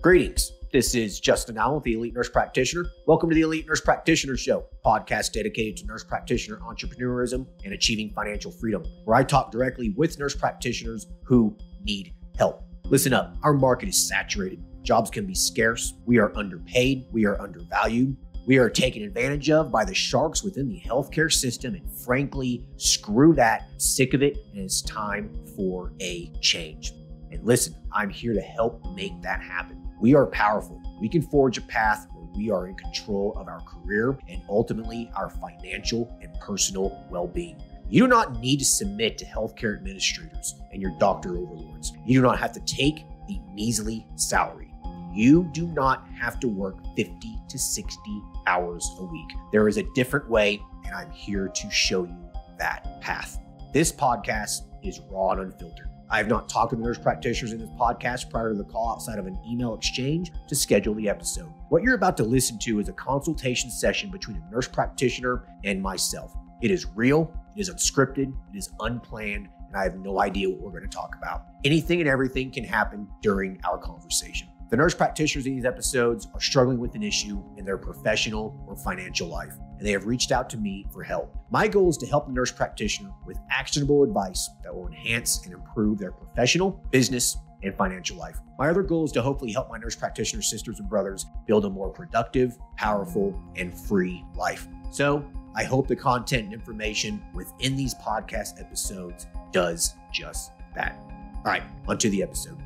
Greetings. This is Justin Allen, the Elite Nurse Practitioner. Welcome to the Elite Nurse Practitioner Show, a podcast dedicated to nurse practitioner entrepreneurism and achieving financial freedom, where I talk directly with nurse practitioners who need help. Listen up, our market is saturated. Jobs can be scarce. We are underpaid. We are undervalued. We are taken advantage of by the sharks within the healthcare system, and frankly, screw that. Sick of it, and it's time for a change. And listen, I'm here to help make that happen. We are powerful. We can forge a path where we are in control of our career and ultimately our financial and personal well-being. You do not need to submit to healthcare administrators and your doctor overlords. You do not have to take the measly salary. You do not have to work 50 to 60 hours a week. There is a different way, and I'm here to show you that path. This podcast is raw and unfiltered. I have not talked to the nurse practitioners in this podcast prior to the call outside of an email exchange to schedule the episode. What you're about to listen to is a consultation session between a nurse practitioner and myself. It is real, it is unscripted, it is unplanned, and I have no idea what we're going to talk about. Anything and everything can happen during our conversation. The nurse practitioners in these episodes are struggling with an issue in their professional or financial life, and they have reached out to me for help. My goal is to help the nurse practitioner with actionable advice that will enhance and improve their professional, business, and financial life. My other goal is to hopefully help my nurse practitioner sisters and brothers build a more productive, powerful, and free life. So I hope the content and information within these podcast episodes does just that. All right, onto the episode.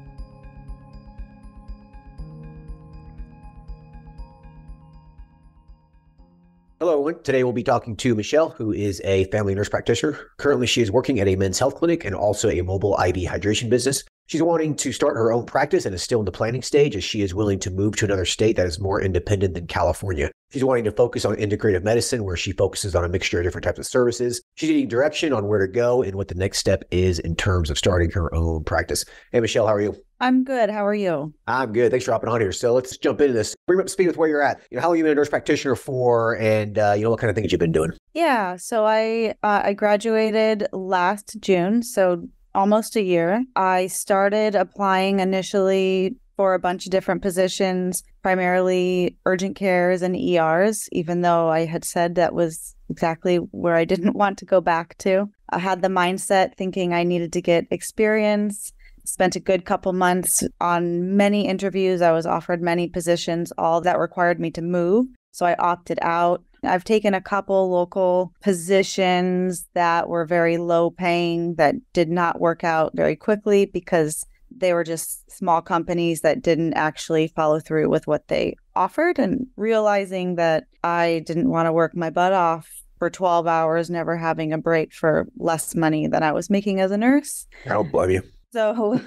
Hello, everyone. Today we'll be talking to Michelle, who is a family nurse practitioner. Currently, she is working at a men's health clinic and also a mobile IV hydration business. She's wanting to start her own practice and is still in the planning stage as she is willing to move to another state that is more independent than California. She's wanting to focus on integrative medicine, where she focuses on a mixture of different types of services. She's needing direction on where to go and what the next step is in terms of starting her own practice. Hey, Michelle, how are you? I'm good. How are you? I'm good. Thanks for hopping on here. So let's jump into this. Bring me up to speed with where you're at. How long have you been a nurse practitioner for, and what kind of things you've been doing? Yeah. So I graduated last June, so almost a year. I started applying initially for a bunch of different positions, primarily urgent cares and ERs, even though I had said that was exactly where I didn't want to go back to. I had the mindset thinking I needed to get experience. Spent a good couple months on many interviews. I was offered many positions, all that required me to move. So I opted out. I've taken a couple local positions that were very low paying that did not work out very quickly because they were just small companies that didn't actually follow through with what they offered, and realizing that I didn't want to work my butt off for 12 hours, never having a break for less money than I was making as a nurse. I don't blame you. So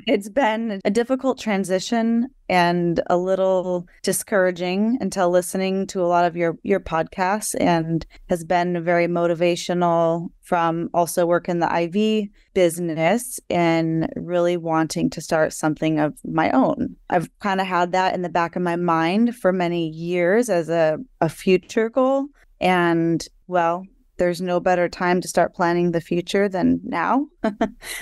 it's been a difficult transition and a little discouraging until listening to a lot of your podcasts, and has been very motivational from also working the IV business and really wanting to start something of my own. I've kind of had that in the back of my mind for many years as a future goal. And well, there's no better time to start planning the future than now.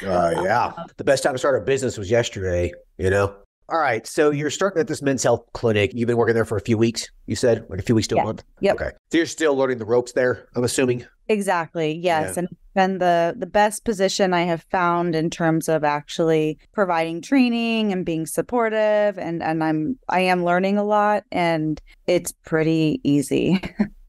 Yeah. The best time to start a business was yesterday, All right. So you're starting at this men's health clinic. You've been working there for a few weeks, you said? Like a few weeks to a month? Yep. Okay. So you're still learning the ropes there, I'm assuming? Exactly. Yes. Yeah. And it's been the best position I have found in terms of actually providing training and being supportive. And I am learning a lot, and it's pretty easy.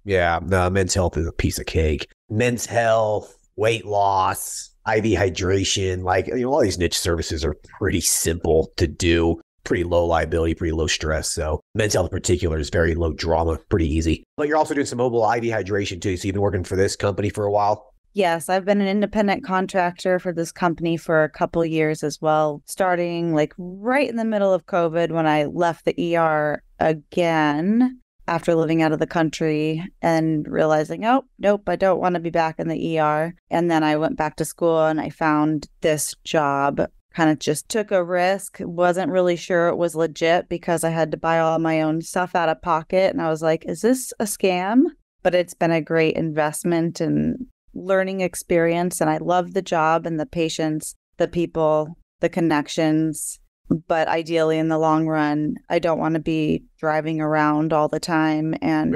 Yeah, no, men's health is a piece of cake. Men's health, weight loss, IV hydration, all these niche services are pretty simple to do, pretty low liability, pretty low stress. So men's health in particular is very low drama, pretty easy. But you're also doing some mobile IV hydration too. So you've been working for this company for a while? Yes, I've been an independent contractor for this company for a couple years as well, starting right in the middle of COVID when I left the ER again after living out of the country and realizing, oh, nope, I don't want to be back in the ER. And then I went back to school and I found this job, kind of just took a risk, wasn't really sure it was legit because I had to buy all my own stuff out of pocket. And I was like, is this a scam? But it's been a great investment and learning experience. And I love the job and the patients, the people, the connections. But ideally, in the long run, I don't want to be driving around all the time and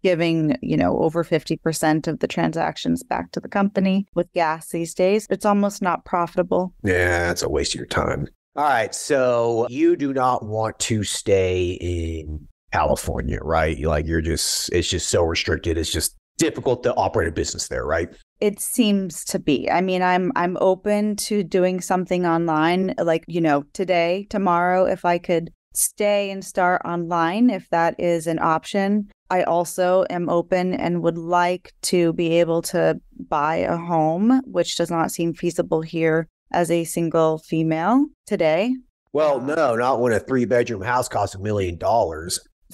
giving, over 50% of the transactions back to the company with gas these days. It's almost not profitable. Yeah, that's a waste of your time. All right. So you do not want to stay in California, right? It's just so restricted. It's just difficult to operate a business there, right? It seems to be. I mean, I'm open to doing something online, like, today, tomorrow, if I could stay and start online, if that is an option. I also am open and would like to be able to buy a home, which does not seem feasible here as a single female today. Well, no, not when a 3-bedroom house costs $1 million.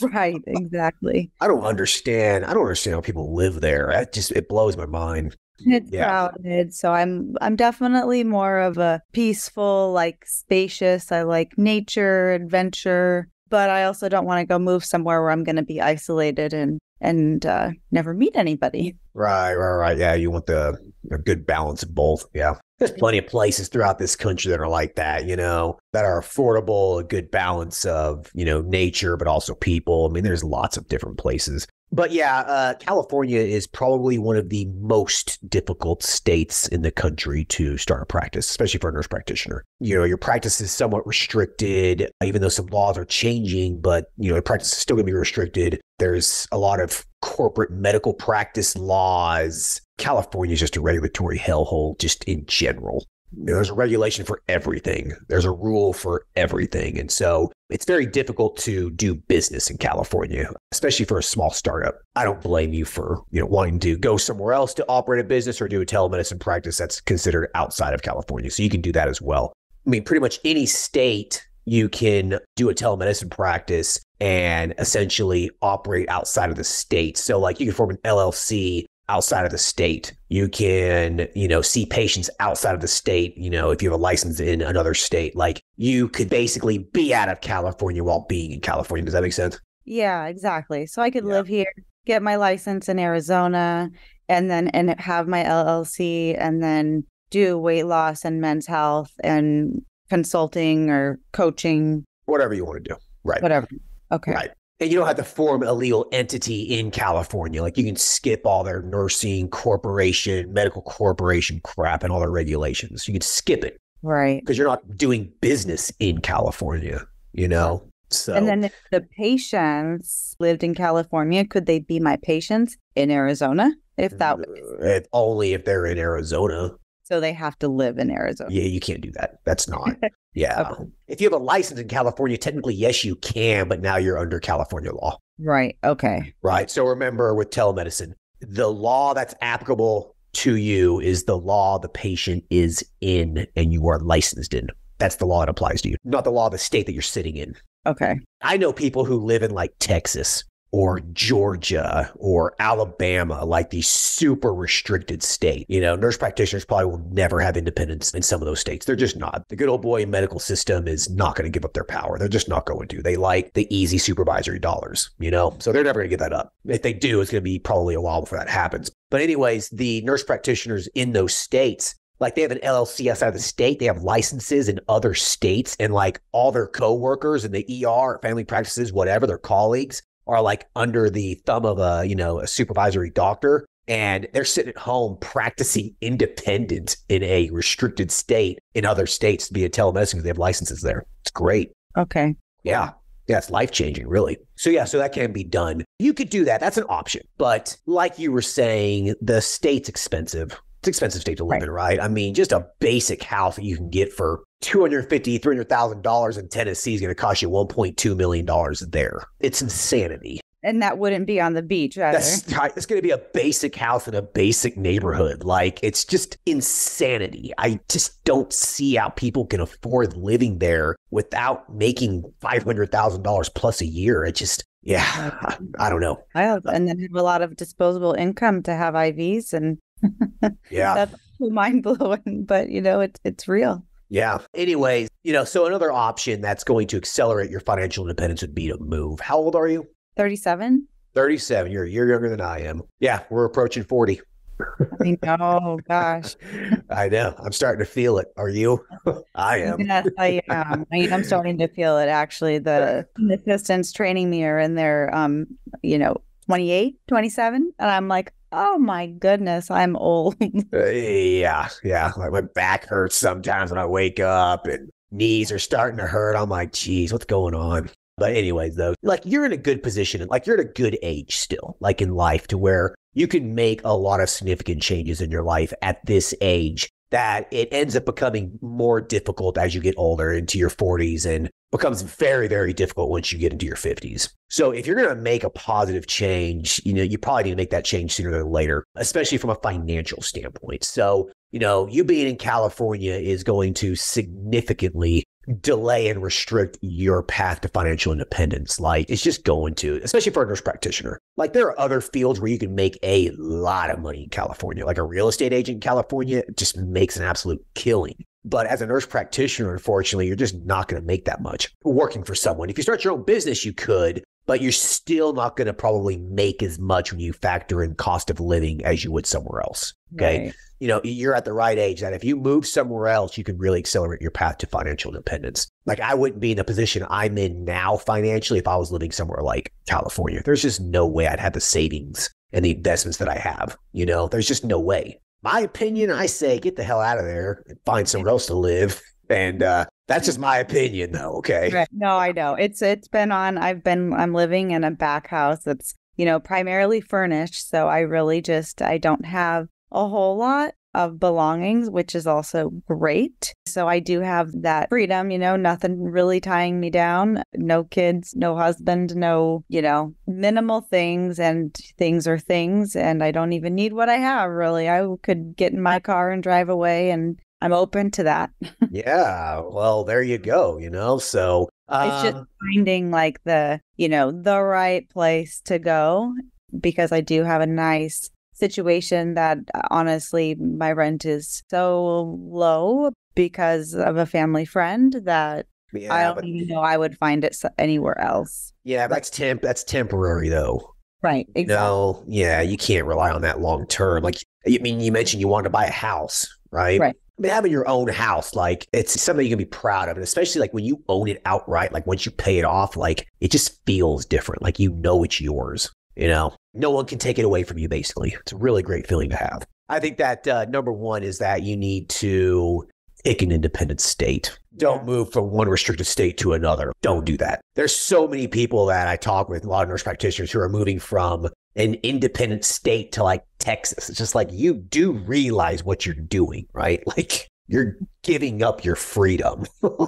Right, exactly. I don't understand how people live there. It blows my mind. It's crowded. So I'm definitely more of a peaceful, spacious. I like nature, adventure, but I also don't want to go move somewhere where I'm going to be isolated and never meet anybody. Right. Yeah, you want a good balance of both. Yeah. There's plenty of places throughout this country that are like that, that are affordable, a good balance of, nature, but also people. I mean, there's lots of different places. But yeah, California is probably one of the most difficult states in the country to start a practice, especially for a nurse practitioner. Your practice is somewhat restricted, even though some laws are changing, but, your practice is still going to be restricted. There's a lot of corporate medical practice laws. California is just a regulatory hellhole just in general. There's a regulation for everything. There's a rule for everything. And so it's very difficult to do business in California, especially for a small startup. I don't blame you for, wanting to go somewhere else to operate a business or do a telemedicine practice that's considered outside of California. So you can do that as well. I mean, pretty much any state you can do a telemedicine practice and essentially operate outside of the state. So you can form an LLC outside of the state. You can, see patients outside of the state, if you have a license in another state. You could basically be out of California while being in California. Does that make sense? Yeah, exactly. So I could live here, get my license in Arizona, and have my LLC, and then do weight loss and men's health and consulting or coaching. Whatever you want to do. Right. Whatever. Okay. Right. And you don't have to form a legal entity in California. You can skip all their nursing corporation, medical corporation crap and all their regulations. You can skip it. Right. Because you're not doing business in California, So. And then if the patients lived in California, could they be my patients in Arizona? Only if they're in Arizona. So they have to live in Arizona. Yeah, you can't do that. That's not. Yeah. Okay. If you have a license in California, technically, yes, you can, but now you're under California law. Right. Okay. Right. So remember with telemedicine, the law that's applicable to you is the law the patient is in and you are licensed in. That's the law that applies to you, not the law of the state that you're sitting in. Okay. I know people who live in Texas or Georgia or Alabama, these super restricted states. Nurse practitioners probably will never have independence in some of those states. They're just not. The good old boy medical system is not going to give up their power. They're just not going to. They like the easy supervisory dollars, so they're never going to give that up. If they do, it's going to be probably a while before that happens. But anyways, the nurse practitioners in those states, they have an LLC outside of the state. They have licenses in other states, and all their coworkers in the ER, family practices, whatever, their colleagues are under the thumb of a supervisory doctor, and they're sitting at home practicing independent in a restricted state in other states via telemedicine because they have licenses there. It's great. Okay. Yeah. Yeah, it's life-changing, really. So that can be done. You could do that. That's an option. But like you were saying, the state's expensive. It's an expensive state to live in, right? I mean, just a basic house that you can get for $250,000, $300,000 in Tennessee is going to cost you $1.2 million there. It's insanity. And that wouldn't be on the beach either. It's going to be a basic house in a basic neighborhood. It's just insanity. I just don't see how people can afford living there without making $500,000 plus a year. It just, I don't know. And then have a lot of disposable income to have IVs and that's mind blowing, but it's real. Yeah. Anyways, so another option that's going to accelerate your financial independence would be to move. How old are you? 37. 37. You're a year younger than I am. Yeah. We're approaching 40. I know, gosh. I know. I'm starting to feel it. Are you? I am. Yes, I am. I'm starting to feel it actually. The assistants training me are in their 28, 27, and I'm like, oh my goodness, I'm old. Yeah. Yeah. Like my back hurts sometimes when I wake up and knees are starting to hurt. I'm like, geez, what's going on? But anyways, though, like you're in a good position and like you're at a good age still, like in life to where you can make a lot of significant changes in your life at this age that it ends up becoming more difficult as you get older into your 40s and becomes very, very difficult once you get into your 50s. So if you're going to make a positive change, you probably need to make that change sooner than later, especially from a financial standpoint. So, you being in California is going to significantly delay and restrict your path to financial independence. Like it's just going to, especially for a nurse practitioner. Like there are other fields where you can make a lot of money in California. Like a real estate agent in California just makes an absolute killing. But as a nurse practitioner, unfortunately, you're just not going to make that much working for someone. If you start your own business, you could, but you're still not going to probably make as much when you factor in cost of living as you would somewhere else. Okay. Right. You're at the right age that if you move somewhere else, you can really accelerate your path to financial independence. Like I wouldn't be in the position I'm in now financially if I was living somewhere like California. There's just no way I'd have the savings and the investments that I have. There's just no way. My opinion, I say, get the hell out of there and find somewhere else to live. And that's just my opinion, though. Okay. Right. No, I know. I'm living in a back house that's, primarily furnished. So I don't have a whole lot of belongings, which is also great. So I do have that freedom, nothing really tying me down, no kids, no husband, no, minimal things, and things are things. And I don't even need what I have, really. I could get in my car and drive away, and I'm open to that. Yeah. Well, there you go, so it's just finding like the right place to go, because I do have a nice situation that honestly my rent is so low because of a family friend that I don't even know I would find it anywhere else. Yeah, that's temporary though. Right. Exactly. Yeah, you can't rely on that long term. Like, you mentioned you wanted to buy a house, right? Right. Having your own house, like it's something you can be proud of. And especially like when you own it outright, like once you pay it off, like it just feels different. Like, it's yours. No one can take it away from you, basically. It's a really great feeling to have. I think that number one is that you need to pick an independent state. Don't move from one restricted state to another. Don't do that. There's so many people that I talk with, a lot of nurse practitioners who are moving from an independent state to like Texas. It's just like, you do realize what you're doing, right? Like you're giving up your freedom.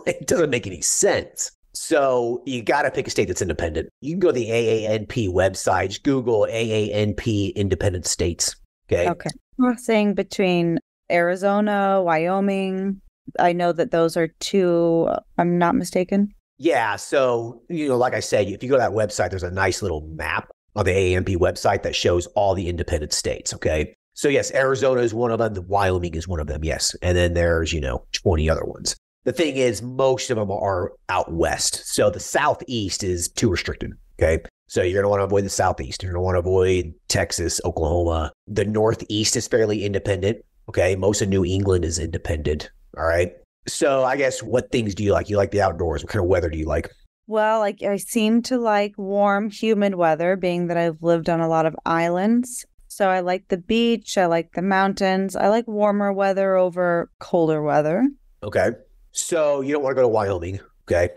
It doesn't make any sense. So you got to pick a state that's independent. You can go to the AANP website, just Google AANP independent states. Okay. Crossing between Arizona, Wyoming. I know that those are two, I'm not mistaken. Yeah. So, like I said, if you go to that website, there's a nice little map on the AANP website that shows all the independent states. Okay. So yes, Arizona is one of them. Wyoming is one of them. Yes. And then there's, 20 other ones. The thing is, most of them are out west. So the southeast is too restricted. Okay. So you're going to want to avoid the southeast. You're going to want to avoid Texas, Oklahoma. The northeast is fairly independent. Okay. Most of New England is independent. All right. So I guess, what things do you like? You like the outdoors. What kind of weather do you like? Well, I seem to like warm, humid weather, being that I've lived on a lot of islands. So I like the beach. I like the mountains. I like warmer weather over colder weather. Okay. So you don't want to go to Wyoming, okay?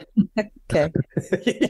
Okay.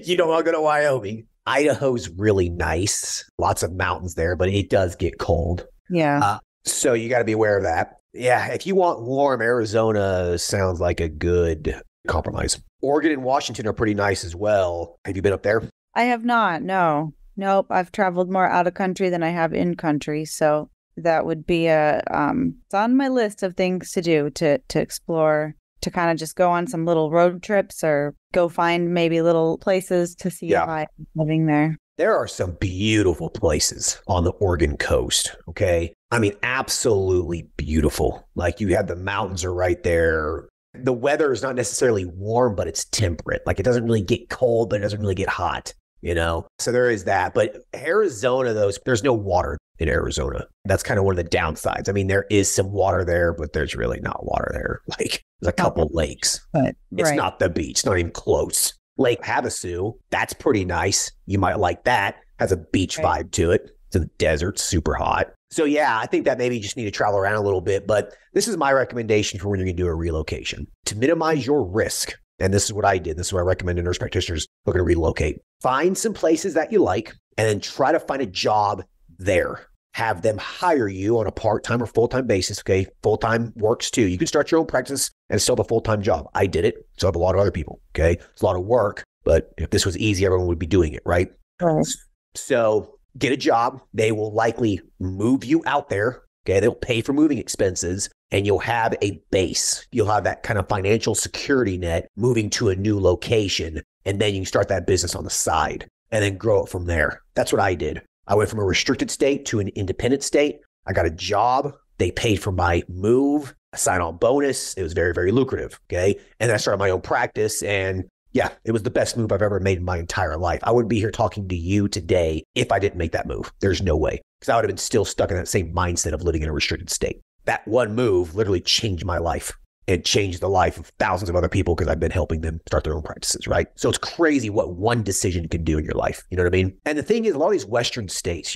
You don't want to go to Wyoming. Idaho's really nice. Lots of mountains there, but it does get cold. Yeah. So you got to be aware of that. Yeah, if you want warm, Arizona sounds like a good compromise. Oregon and Washington are pretty nice as well. Have you been up there? I have not, no. Nope, I've traveled more out of country than I have in country, so that would be it's on my list of things to do, to explore, to kind of just go on some little road trips or go find maybe little places to see if I'm living there. There are some beautiful places on the Oregon coast, okay? I mean, absolutely beautiful. Like, you have the mountains are right there. The weather is not necessarily warm, but it's temperate. Like, it doesn't really get cold, but it doesn't really get hot. So there is that. But Arizona, though, there's no water in Arizona. That's kind of one of the downsides. I mean, there is some water there, but there's really not water there. Like there's a couple lakes. But It's not the beach, not even close. Lake Havasu, that's pretty nice. You might like that. Has a beach vibe to it. It's in the desert, super hot. So yeah, I think that maybe you just need to travel around a little bit. But this is my recommendation for when you're going to do a relocation. To minimize your risk, and this is what I did. This is what I recommend to nurse practitioners looking to relocate. Find some places that you like and then try to find a job there. Have them hire you on a part-time or full-time basis. Okay. Full-time works too. You can start your own practice and still have a full-time job. I did it. So have a lot of other people. Okay. It's a lot of work, but if this was easy, everyone would be doing it. Right. So get a job. They will likely move you out there. Okay. They'll pay for moving expenses and you'll have a base. You'll have that kind of financial security net moving to a new location. And then you can start that business on the side and then grow it from there. That's what I did. I went from a restricted state to an independent state. I got a job. They paid for my move, a sign-on bonus. It was very, very lucrative. Okay. And then I started my own practice. And yeah, it was the best move I've ever made in my entire life. I wouldn't be here talking to you today if I didn't make that move. There's no way. Because I would have been still stuck in that same mindset of living in a restricted state. That one move literally changed my life. It changed the life of thousands of other people because I've been helping them start their own practices, right? So it's crazy what one decision can do in your life. You know what I mean? And the thing is, a lot of these Western states,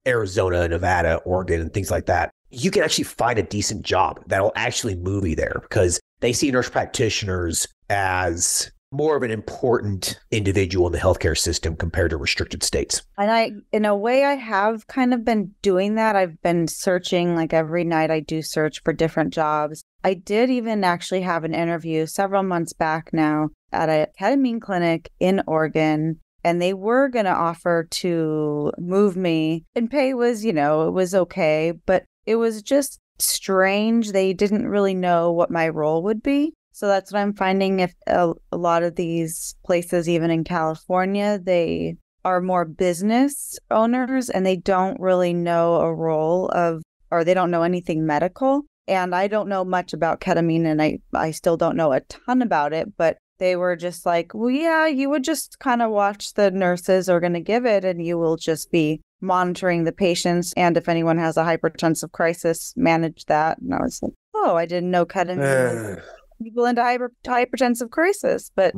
Arizona, Nevada, Oregon, and things like that, you can actually find a decent job that'll actually move you there because they see nurse practitioners as more of an important individual in the healthcare system compared to restricted states. And in a way, I have kind of been doing that. I've been searching, like every night I do search for different jobs. I did even actually have an interview several months back now at a ketamine clinic in Oregon, and they were going to offer to move me. And pay was, it was okay, but it was just strange. They didn't really know what my role would be. So that's what I'm finding. If a lot of these places, even in California, they are more business owners and they don't really know a role or they don't know anything medical. And I don't know much about ketamine and I still don't know a ton about it, but they were just like, well, yeah, you would just kind of watch the nurses are going to give it and you will just be monitoring the patients. And if anyone has a hypertensive crisis, manage that. And I was like, oh, I didn't know ketamine people into hypertensive crisis. But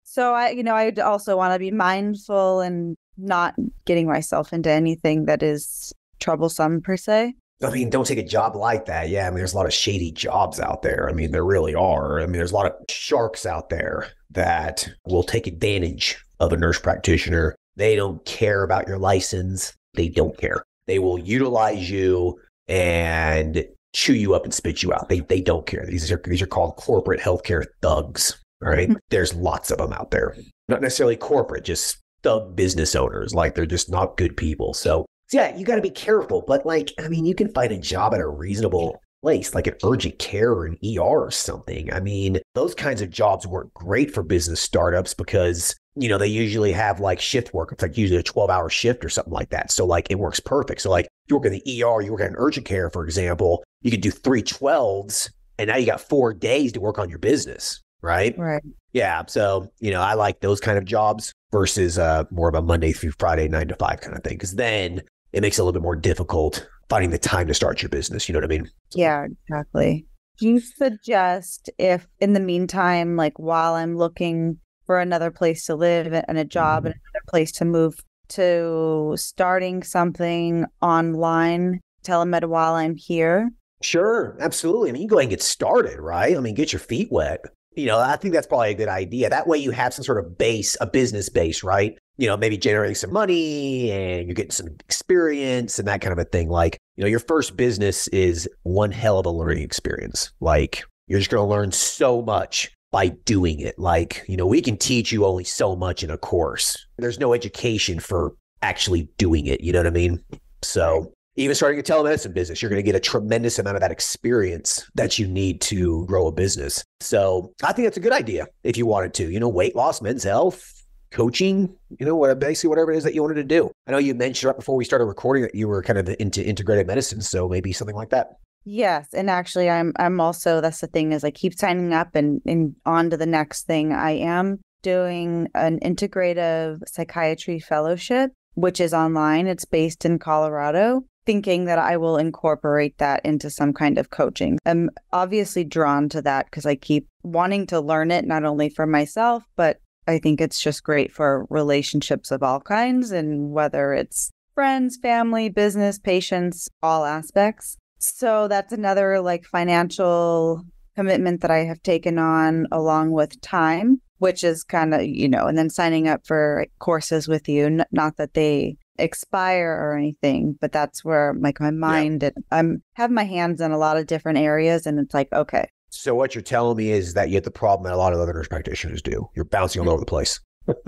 so I also want to be mindful and not getting myself into anything that is troublesome per se. I mean, don't take a job like that. Yeah, I mean, there's a lot of shady jobs out there. I mean, there really are. I mean, there's a lot of sharks out there that will take advantage of a nurse practitioner. They don't care about your license. They don't care. They will utilize you and chew you up and spit you out. They don't care. These are called corporate healthcare thugs. All right. There's lots of them out there. Not necessarily corporate, just thug business owners. Like they're just not good people. So yeah, you got to be careful. But you can find a job at a reasonable place, like an urgent care or an ER or something. I mean, those kinds of jobs work great for business startups because, they usually have like shift work. It's like usually a 12-hour shift or something like that. So like it works perfect. So like you work in the ER, you work in urgent care, for example, you could do 3 12s and now you got 4 days to work on your business. Right. Right. Yeah. So, I like those kind of jobs versus more of a Monday through Friday, 9 to 5 kind of thing. Because then it makes it a little bit more difficult finding the time to start your business. You know what I mean? Yeah, exactly. Do you suggest if in the meantime, like while I'm looking for another place to live and a job and another place to move, to starting something online, telemed while I'm here? Sure, absolutely. I mean, you go ahead and get started, right? I mean, get your feet wet. I think that's probably a good idea. That way you have some sort of base, a business base, right? Maybe generating some money and you're getting some experience and that kind of a thing. Like, your first business is one hell of a learning experience. Like, you're just going to learn so much by doing it. Like, we can teach you only so much in a course. There's no education for actually doing it. You know what I mean? So even starting a telemedicine business, you're going to get a tremendous amount of that experience that you need to grow a business. So I think that's a good idea if you wanted to, weight loss, men's health, coaching, basically whatever it is that you wanted to do. I know you mentioned right before we started recording that you were kind of into integrated medicine. So maybe something like that. Yes. And actually I'm also, that's the thing is I keep signing up and on to the next thing. I am doing an integrative psychiatry fellowship, which is online. It's based in Colorado, thinking that I will incorporate that into some kind of coaching. I'm obviously drawn to that because I keep wanting to learn it, not only for myself, but I think it's just great for relationships of all kinds, and whether it's friends, family, business, patients, all aspects. So that's another like financial commitment that I have taken on, along with time, which is kind of, and then signing up for courses with you. Not that they expire or anything, but that's where like my mind and I'm have my hands in a lot of different areas, and it's like, okay. So what you're telling me is that you have the problem that a lot of other nurse practitioners do. You're bouncing all over the place.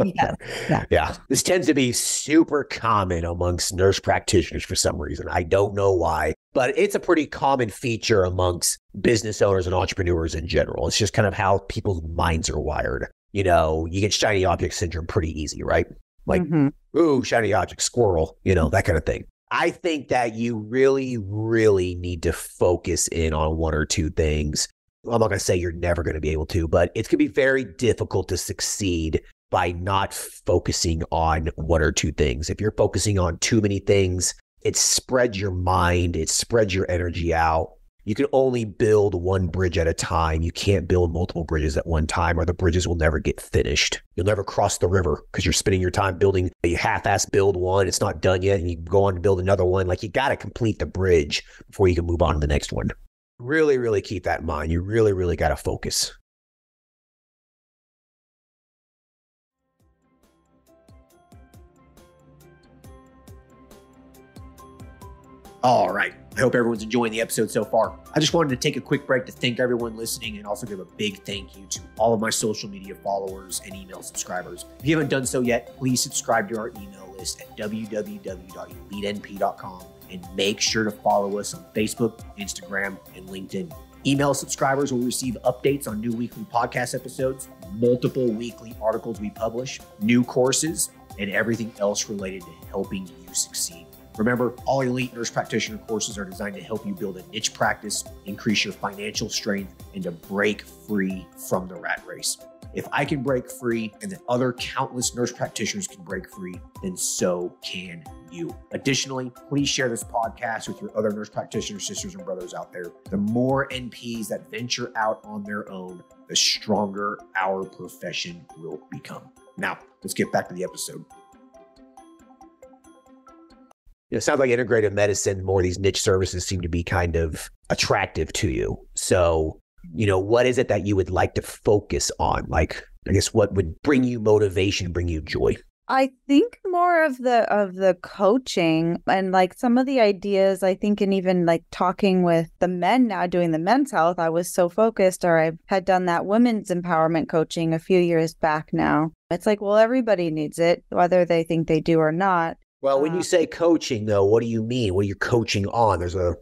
Yes. Yeah. This tends to be super common amongst nurse practitioners for some reason. I don't know why, but it's a pretty common feature amongst business owners and entrepreneurs in general. It's just kind of how people's minds are wired. You get shiny object syndrome pretty easy, right? Like, ooh, shiny object, squirrel, that kind of thing. I think that you really, really need to focus in on one or two things. I'm not going to say you're never going to be able to, but it's going to be very difficult to succeed by not focusing on one or two things. If you're focusing on too many things, it spreads your mind, it spreads your energy out. You can only build one bridge at a time. You can't build multiple bridges at one time, or the bridges will never get finished. You'll never cross the river because you're spending your time building a half-ass build one. It's not done yet, and you go on to build another one. Like, you got to complete the bridge before you can move on to the next one. Really, really keep that in mind. You really, really got to focus. All right. I hope everyone's enjoying the episode so far. I just wanted to take a quick break to thank everyone listening, and also give a big thank you to all of my social media followers and email subscribers. If you haven't done so yet, please subscribe to our email list at www.elitenp.com, and make sure to follow us on Facebook, Instagram, and LinkedIn. Email subscribers will receive updates on new weekly podcast episodes, multiple weekly articles we publish, new courses, and everything else related to helping you succeed. Remember, all Elite Nurse Practitioner courses are designed to help you build a niche practice, increase your financial strength, and to break free from the rat race. If I can break free, and then other countless nurse practitioners can break free, then so can you. Additionally, please share this podcast with your other nurse practitioner sisters and brothers out there. The more NPs that venture out on their own, the stronger our profession will become. Now, let's get back to the episode. It sounds like integrative medicine, more of these niche services seem to be kind of attractive to you. So, what is it that you would like to focus on? Like, I guess what would bring you motivation, bring you joy? I think more of the coaching and like some of the ideas, I think, and even like talking with the men now doing the men's health, I was so focused, or I had done that women's empowerment coaching a few years back now. It's like, well, everybody needs it, whether they think they do or not. Well, when you say coaching, though, what do you mean? What are you coaching on? There's a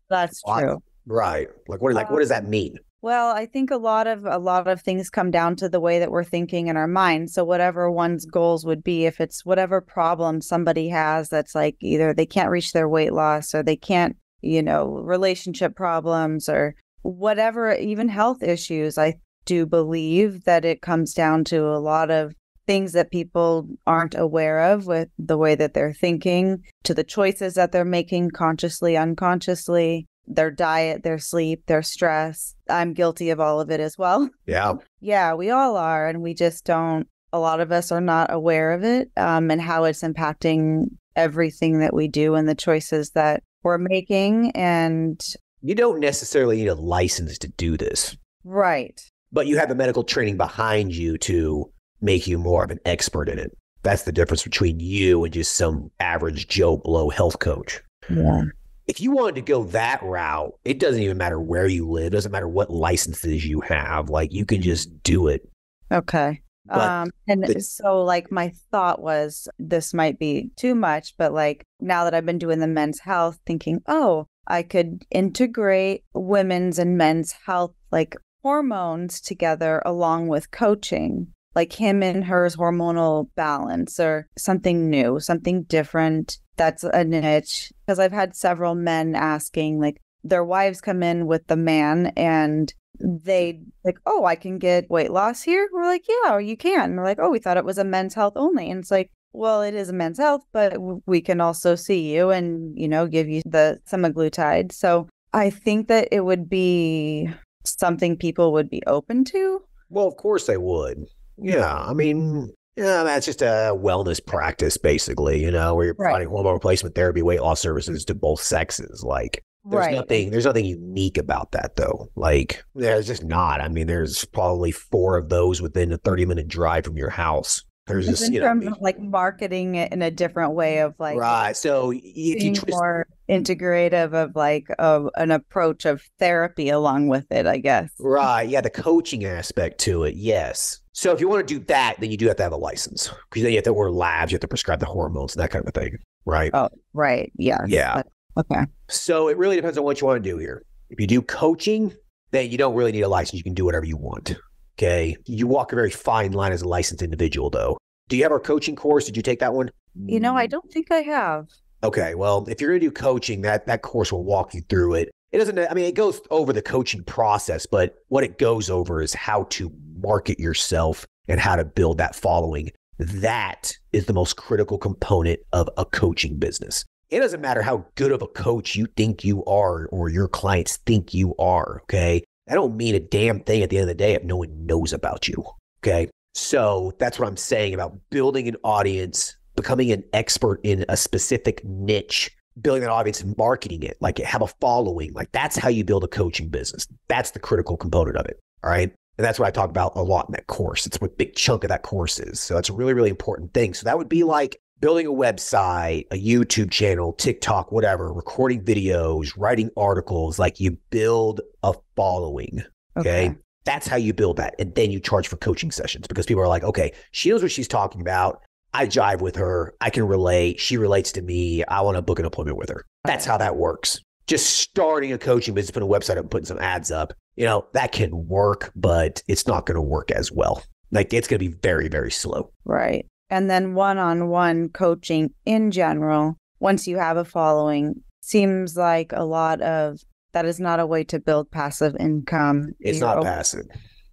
That's true. Right. What does that mean? Well, I think a lot of things come down to the way that we're thinking in our mind. So whatever one's goals would be, if it's whatever problem somebody has, that's like either they can't reach their weight loss, or they can't, relationship problems, or whatever, even health issues. I do believe that it comes down to a lot of things that people aren't aware of with the way that they're thinking, to the choices that they're making consciously, unconsciously, their diet, their sleep, their stress. I'm guilty of all of it as well. Yeah. Yeah, we all are. And we just don't, a lot of us are not aware of it, and how it's impacting everything that we do and the choices that we're making. And you don't necessarily need a license to do this. Right. But you have the medical training behind you to make you more of an expert in it. That's the difference between you and just some average Joe Blow health coach. Yeah. If you wanted to go that route, it doesn't even matter where you live. It doesn't matter what licenses you have. Like, you can just do it. Okay. So like my thought was, this might be too much, but like now that I've been doing the men's health, thinking, oh, I could integrate women's and men's health, like hormones together along with coaching, like him and hers hormonal balance, or something new, something different. That's a niche. Because I've had several men asking, like, their wives come in with the man and they like, oh, I can get weight loss here. We're like, yeah, you can. And we're like, oh, we thought it was a men's health only. And it's like, well, it is a men's health, but we can also see you and, give you the semaglutide. So I think that it would be something people would be open to. Well, of course they would. Yeah. I mean, that's just a wellness practice, basically, where you're providing hormone replacement therapy, weight loss services to both sexes. Like, there's nothing unique about that, though. Like, there's just not. I mean, there's probably 4 of those within a 30-minute drive from your house. There's just, in terms of like marketing it in a different way of like, right. So if you more integrative of like an approach of therapy along with it, I guess. Right. Yeah. The coaching aspect to it. Yes. So if you want to do that, then you do have to have a license, because then you have to order labs, you have to prescribe the hormones and that kind of a thing. Right. Oh, right. Yeah. Yeah. Okay. So it really depends on what you want to do here. If you do coaching, then you don't really need a license. You can do whatever you want. Okay. You walk a very fine line as a licensed individual, though. Do you have our coaching course? Did you take that one? I don't think I have. Okay. Well, if you're going to do coaching, that course will walk you through it. It doesn't, it goes over the coaching process, but what it goes over is how to market yourself and how to build that following. That is the most critical component of a coaching business. It doesn't matter how good of a coach you think you are or your clients think you are. Okay. That don't mean a damn thing at the end of the day if no one knows about you. Okay. So that's what I'm saying about building an audience, becoming an expert in a specific niche, building that audience and marketing it, like have a following. Like that's how you build a coaching business. That's the critical component of it. All right. And that's what I talk about a lot in that course. It's what a big chunk of that course is. So that's a really, really important thing. So that would be like building a website, a YouTube channel, TikTok, whatever, recording videos, writing articles. Like you build a following. Okay. That's how you build that. And then you charge for coaching sessions, because people are like, okay, she knows what she's talking about. I jive with her. I can relate. She relates to me. I want to book an appointment with her. That's how that works. Just starting a coaching business, putting a website up and putting some ads up, that can work, but it's not going to work as well. Like it's going to be very, very slow. Right. And then one-on-one coaching in general, once you have a following, seems like a lot of that is not a way to build passive income. It's not passive.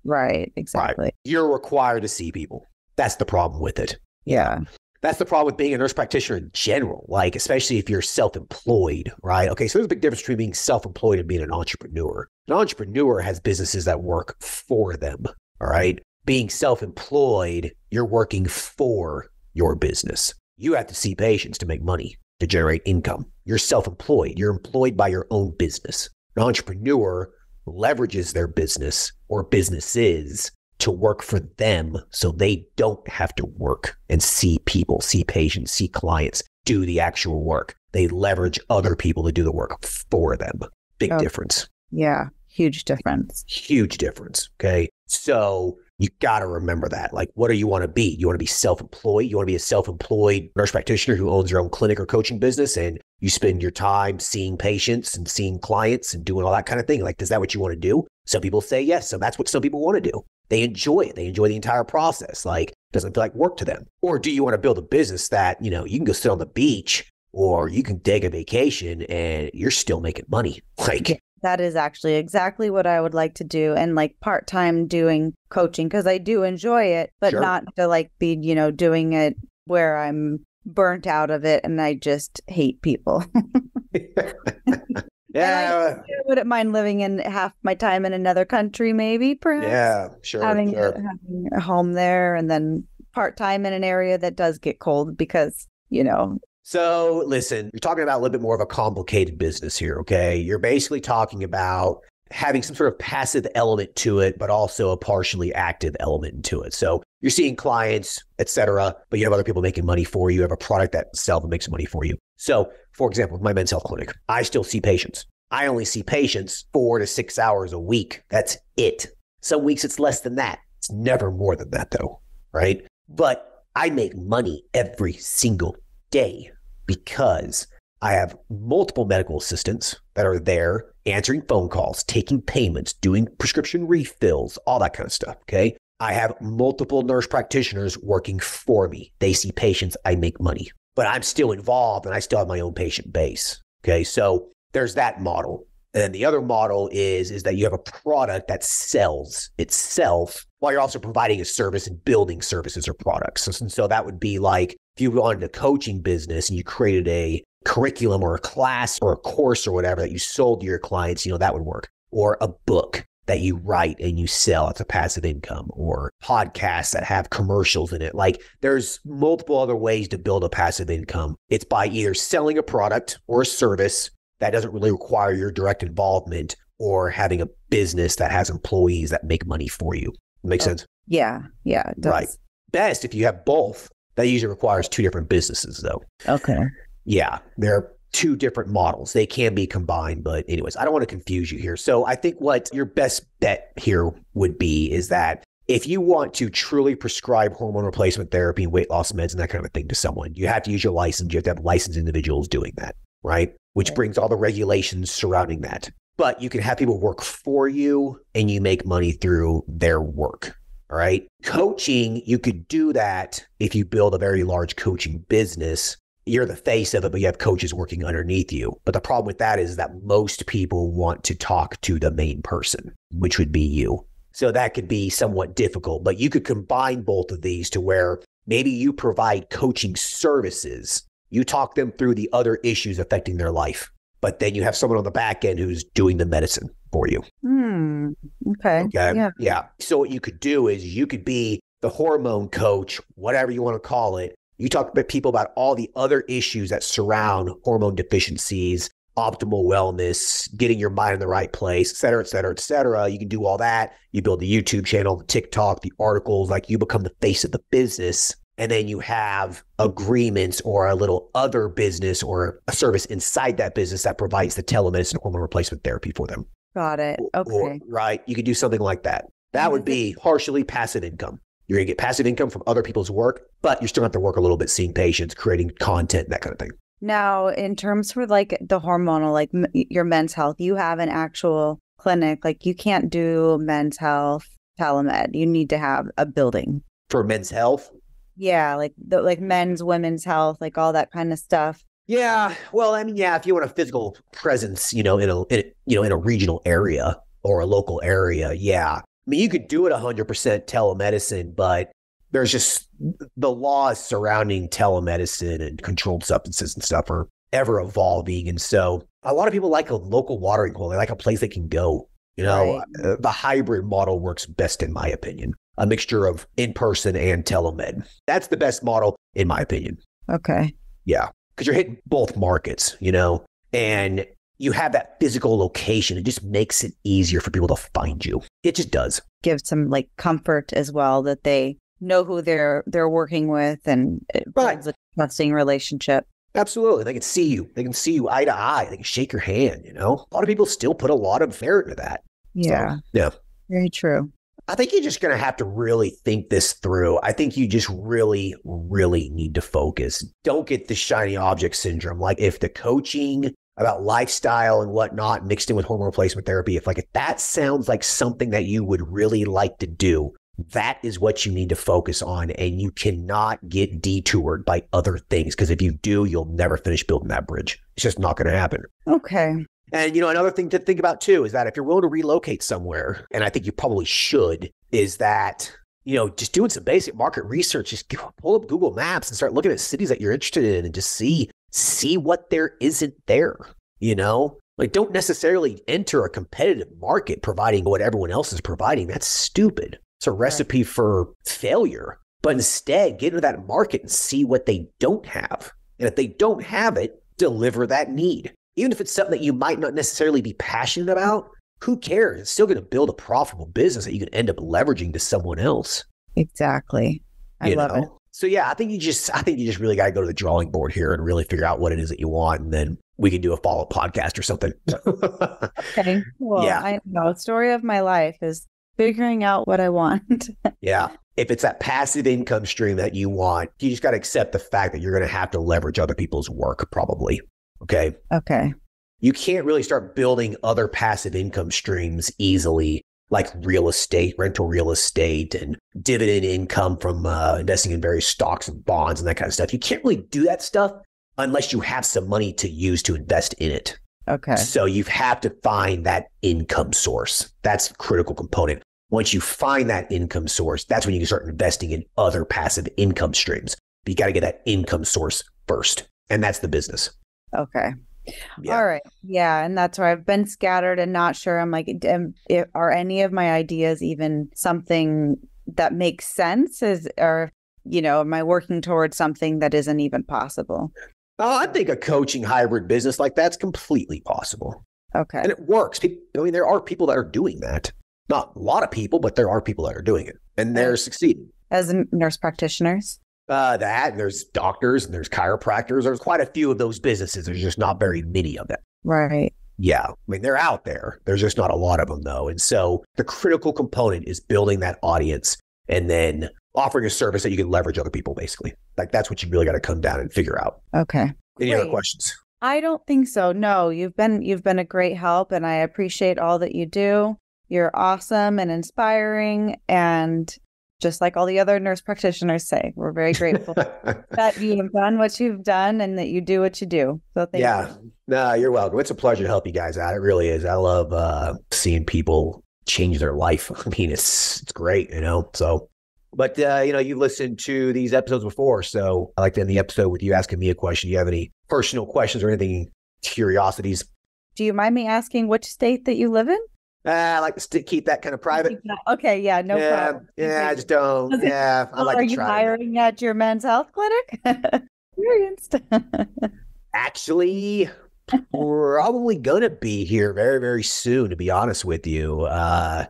Right. Exactly. Right. You're required to see people. That's the problem with it. Yeah. That's the problem with being a nurse practitioner in general, like especially if you're self-employed, right? Okay, so there's a big difference between being self-employed and being an entrepreneur. An entrepreneur has businesses that work for them, all right? Being self-employed, you're working for your business. You have to see patients to make money, to generate income. You're self-employed. You're employed by your own business. An entrepreneur leverages their business or businesses to work for them so they don't have to work and see people, see patients, see clients, do the actual work. They leverage other people to do the work for them. Big difference. Yeah. Huge difference. Huge difference. Okay. So you got to remember that. Like, what do you want to be? You want to be self-employed? You want to be a self-employed nurse practitioner who owns your own clinic or coaching business and you spend your time seeing patients and seeing clients and doing all that kind of thing? Like, is that what you want to do? Some people say yes. So that's what some people want to do. They enjoy it. They enjoy the entire process. Like, it doesn't feel like work to them. Or do you want to build a business that, you can go sit on the beach or you can take a vacation and you're still making money? Like, that is actually exactly what I would like to do. And like part-time doing coaching, because I do enjoy it, but not to like be, doing it where I'm burnt out of it and I just hate people. Yeah. I wouldn't mind living in half my time in another country, maybe, perhaps. Yeah, sure. Having a home there and then part-time in an area that does get cold because, So listen, you're talking about a little bit more of a complicated business here, okay? You're basically talking about having some sort of passive element to it, but also a partially active element to it. So you're seeing clients, et cetera, but you have other people making money for you. You have a product that sells and makes money for you. So for example, with my men's health clinic, I still see patients. I only see patients 4 to 6 hours a week. That's it. Some weeks it's less than that. It's never more than that though, right? But I make money every single day because I have multiple medical assistants that are there answering phone calls, taking payments, doing prescription refills, all that kind of stuff, okay? I have multiple nurse practitioners working for me. They see patients, I make money, but I'm still involved and I still have my own patient base, okay? So there's that model. And then the other model is that you have a product that sells itself while you're also providing a service and building services or products. So that would be like if you wanted a coaching business and you created a curriculum or a class or a course or whatever that you sold to your clients, that would work. Or a book that you write and you sell. It's a passive income. Or podcasts that have commercials in it. Like there's multiple other ways to build a passive income. It's by either selling a product or a service that doesn't really require your direct involvement, or having a business that has employees that make money for you. Make sense? Yeah. Yeah. It does. Right. Best if you have both. That usually requires two different businesses though. Okay. Yeah. They're two different models. They can be combined, but anyways, I don't want to confuse you here. So I think what your best bet here would be is that if you want to truly prescribe hormone replacement therapy and weight loss meds and that kind of a thing to someone, you have to use your license. You have to have licensed individuals doing that, right? Which brings all the regulations surrounding that. But you can have people work for you and you make money through their work. All right. Coaching, you could do that if you build a very large coaching business. You're the face of it, but you have coaches working underneath you. But the problem with that is that most people want to talk to the main person, which would be you. So that could be somewhat difficult, but you could combine both of these to where maybe you provide coaching services. You talk them through the other issues affecting their life, but then you have someone on the back end who's doing the medicine for you. Okay. Yeah. So what you could do is you could be the hormone coach, whatever you want to call it. You talk to people about all the other issues that surround hormone deficiencies, optimal wellness, getting your mind in the right place, et cetera, et cetera, et cetera. You can do all that. You build the YouTube channel, the TikTok, the articles, like you become the face of the business. And then you have agreements or a little other business or a service inside that business that provides the telemedicine hormone replacement therapy for them. Got it. Okay. Or, right. You could do something like that. That would be partially passive income. You're going to get passive income from other people's work, but you're still going to have to work a little bit seeing patients, creating content, that kind of thing. Now, in terms for like the hormonal, like your men's health, you have an actual clinic. Like you can't do men's health telemed. You need to have a building. For men's health? Yeah, like men's, women's health, like all that kind of stuff. Yeah. Well, I mean, yeah, if you want a physical presence, in a regional area or a local area, yeah. I mean, you could do it 100% telemedicine, but there's just the laws surrounding telemedicine and controlled substances and stuff are ever evolving. And so a lot of people like a local watering hole. They like a place they can go. Right. The hybrid model works best, in my opinion. A mixture of in-person and telemed. That's the best model, in my opinion. Okay. Yeah. Because you're hitting both markets, and you have that physical location. It just makes it easier for people to find you. It just does. Give some like comfort as well that they know who they're working with, and it builds a trusting relationship. Absolutely. They can see you. They can see you eye to eye. They can shake your hand, A lot of people still put a lot of effort into that. Yeah. So, yeah. Very true. I think you're just going to have to really think this through. I think you just really, really need to focus. Don't get the shiny object syndrome. Like if the coaching about lifestyle and whatnot mixed in with hormone replacement therapy, if that sounds like something that you would really like to do, that is what you need to focus on. And you cannot get detoured by other things, because if you do, you'll never finish building that bridge. It's just not going to happen. Okay. And, another thing to think about too is that if you're willing to relocate somewhere, and I think you probably should, is that, just doing some basic market research, just pull up Google Maps and start looking at cities that you're interested in and just see what there isn't there, don't necessarily enter a competitive market providing what everyone else is providing. That's stupid. It's a recipe for failure. But instead, get into that market and see what they don't have. And if they don't have it, deliver that need. Even if it's something that you might not necessarily be passionate about, who cares? It's still going to build a profitable business that you can end up leveraging to someone else. Exactly. I love it. So yeah, I think you just really got to go to the drawing board here and really figure out what it is that you want, and then we can do a follow-up podcast or something. Okay. Well, yeah. I know. Story of my life is figuring out what I want. Yeah. If it's that passive income stream that you want, you just got to accept the fact that you're going to have to leverage other people's work, probably. Okay. Okay. You can't really start building other passive income streams easily, like real estate, rental real estate, and dividend income from investing in various stocks and bonds and that kind of stuff. You can't really do that stuff unless you have some money to use to invest in it. Okay. So you have to find that income source. That's the critical component. Once you find that income source, that's when you can start investing in other passive income streams. But you got to get that income source first. And that's the business. Okay. Yeah. All right. Yeah. And that's where I've been scattered and not sure. I'm like, are any of my ideas even something that makes sense? Am I working towards something that isn't even possible? Oh, I think a coaching hybrid business like that's completely possible. Okay. And it works. There are people that are doing that. Not a lot of people, but there are people that are doing it and they're succeeding. As nurse practitioners? And there's doctors and there's chiropractors. There's quite a few of those businesses. There's just not very many of them. Right. Yeah. I mean, they're out there. There's just not a lot of them though. And so the critical component is building that audience and then offering a service that you can leverage other people, basically. Like that's what you really got to come down and figure out. Okay. Any other questions? I don't think so. No, you've been a great help and I appreciate all that you do. You're awesome and inspiring. And just like all the other nurse practitioners say, we're very grateful that you have done what you've done and that you do what you do. So thank you. No, you're welcome. It's a pleasure to help you guys out. It really is. I love seeing people change their life. I mean, it's great, so. But, you listened to these episodes before, so I like to end the episode with you asking me a question. Do you have any personal questions or anything, curiosities? Do you mind me asking which state that you live in? I like to keap that kind of private. Okay, yeah, no problem. Yeah, I just don't. Yeah, I like Are to you try. hiring at your men's health clinic? Experienced. Actually, probably going to be here very, very soon, to be honest with you. I'm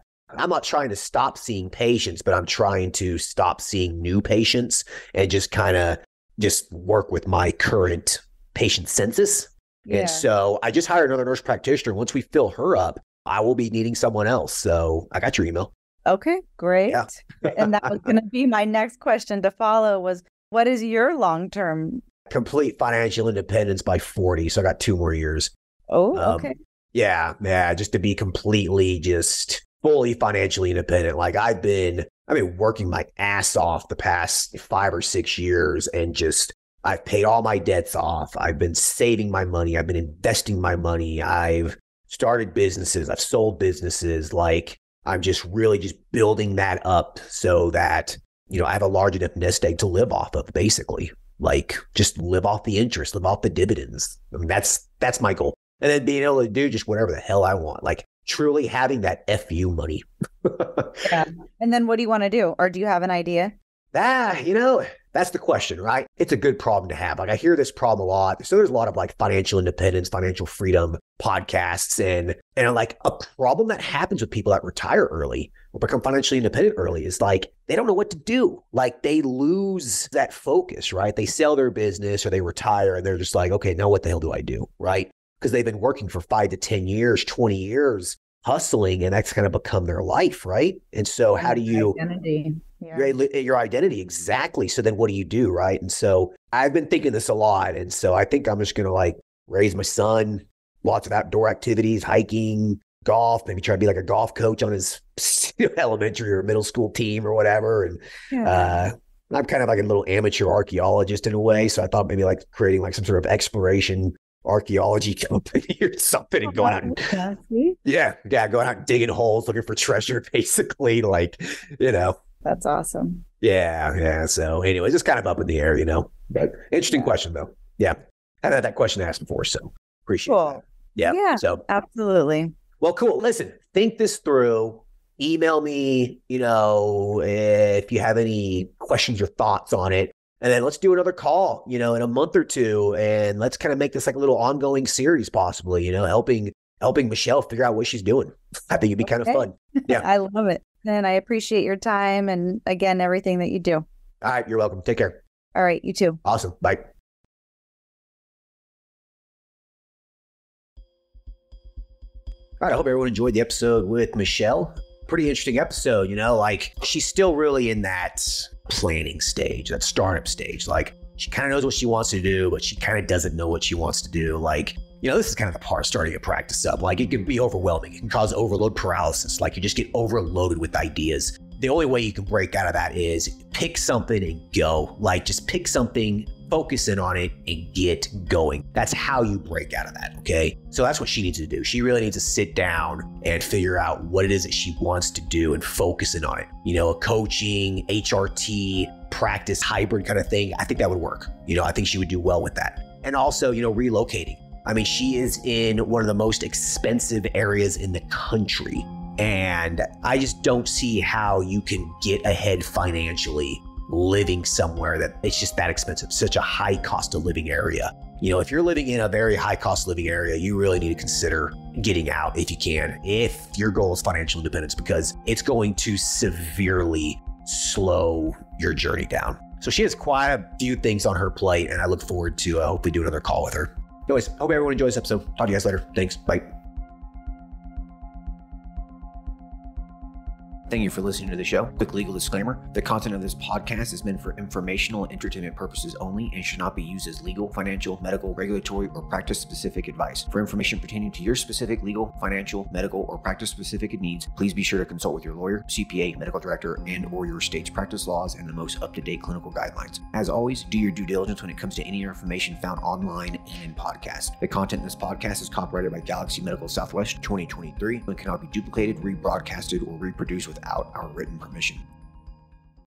not trying to stop seeing patients, but I'm trying to stop seeing new patients and just kind of just work with my current patient census. Yeah. And so I just hired another nurse practitioner. Once we fill her up, I will be needing someone else. So I got your email. Okay, great. Yeah. And that was going to be my next question to follow was, what is your long-term? Complete financial independence by 40. So I got 2 more years. Oh, okay. Yeah. Just to be completely just fully financially independent. Like I've been working my ass off the past 5 or 6 years and just I've paid all my debts off. I've been saving my money. I've been investing my money. I've started businesses. I've sold businesses. Like I'm just really just building that up so that, I have a large enough nest egg to live off of, basically. Like just live off the interest, live off the dividends. I mean, that's my goal. And then being able to do just whatever the hell I want. Like truly having that FU money. Yeah. And then what do you want to do? Or do you have an idea? That's the question, right? It's a good problem to have. Like I hear this problem a lot. So there's a lot of like financial independence, financial freedom podcasts and like a problem that happens with people that retire early or become financially independent early is like, they don't know what to do. Like they lose that focus, right? They sell their business or they retire and they're just like, okay, now what the hell do I do? Right? Because they've been working for 5 to 10 years, 20 years, hustling, and that's kind of become their life, right? And so how do you... Identity. Yeah. Your identity, exactly. So then what do you do, right? And so I've been thinking this a lot. And so I think I'm just going to like raise my son, lots of outdoor activities, hiking, golf, maybe try to be like a golf coach on his elementary or middle school team or whatever. And I'm kind of like a little amateur archaeologist in a way. So I thought maybe like creating like some sort of exploration archaeology company or something and going out and going out and digging holes, looking for treasure, basically, like, That's awesome. Yeah. So anyways, it's kind of up in the air, but interesting question though. Yeah. I've had that question asked before, so appreciate that. Yeah. So absolutely. Well, cool. Listen, think this through. Email me, if you have any questions or thoughts on it. And then let's do another call, in a month or two. And let's kind of make this like a little ongoing series possibly, helping Michelle figure out what she's doing. I think it'd be kind of fun. Yeah. I love it. And I appreciate your time and again, everything that you do. All right. You're welcome. Take care. All right. You too. Awesome. Bye. All right. I hope everyone enjoyed the episode with Michelle. Pretty interesting episode, like she's still really in that planning stage, that startup stage. Like she kind of knows what she wants to do, but she kind of doesn't know what she wants to do. Like, this is kind of the part starting a practice up. Like it can be overwhelming. It can cause overload paralysis. Like you just get overloaded with ideas. The only way you can break out of that is pick something and go. Like just pick something, focus in on it and get going. That's how you break out of that, okay? So that's what she needs to do. She really needs to sit down and figure out what it is that she wants to do and focus in on it. You know, a coaching, HRT, practice, hybrid kind of thing. I think that would work. You know, I think she would do well with that. And also, you know, relocating. I mean, she is in one of the most expensive areas in the country. And I just don't see how you can get ahead financially living somewhere that it's just that expensive, such a high cost of living area. You know, if you're living in a very high cost of living area, you really need to consider getting out if you can, if your goal is financial independence, because it's going to severely slow your journey down. So she has quite a few things on her plate, and I look forward to hopefully do another call with her. Anyways, hope everyone enjoys this episode. Talk to you guys later. Thanks. Bye. Thank you for listening to the show. Quick legal disclaimer. The content of this podcast is meant for informational and entertainment purposes only and should not be used as legal, financial, medical, regulatory, or practice-specific advice. For information pertaining to your specific legal, financial, medical, or practice-specific needs, please be sure to consult with your lawyer, CPA, medical director, and/or your state's practice laws and the most up-to-date clinical guidelines. As always, do your due diligence when it comes to any information found online and in podcasts. The content in this podcast is copyrighted by Galaxy Medical Southwest 2023 and cannot be duplicated, rebroadcasted, or reproduced without our written permission.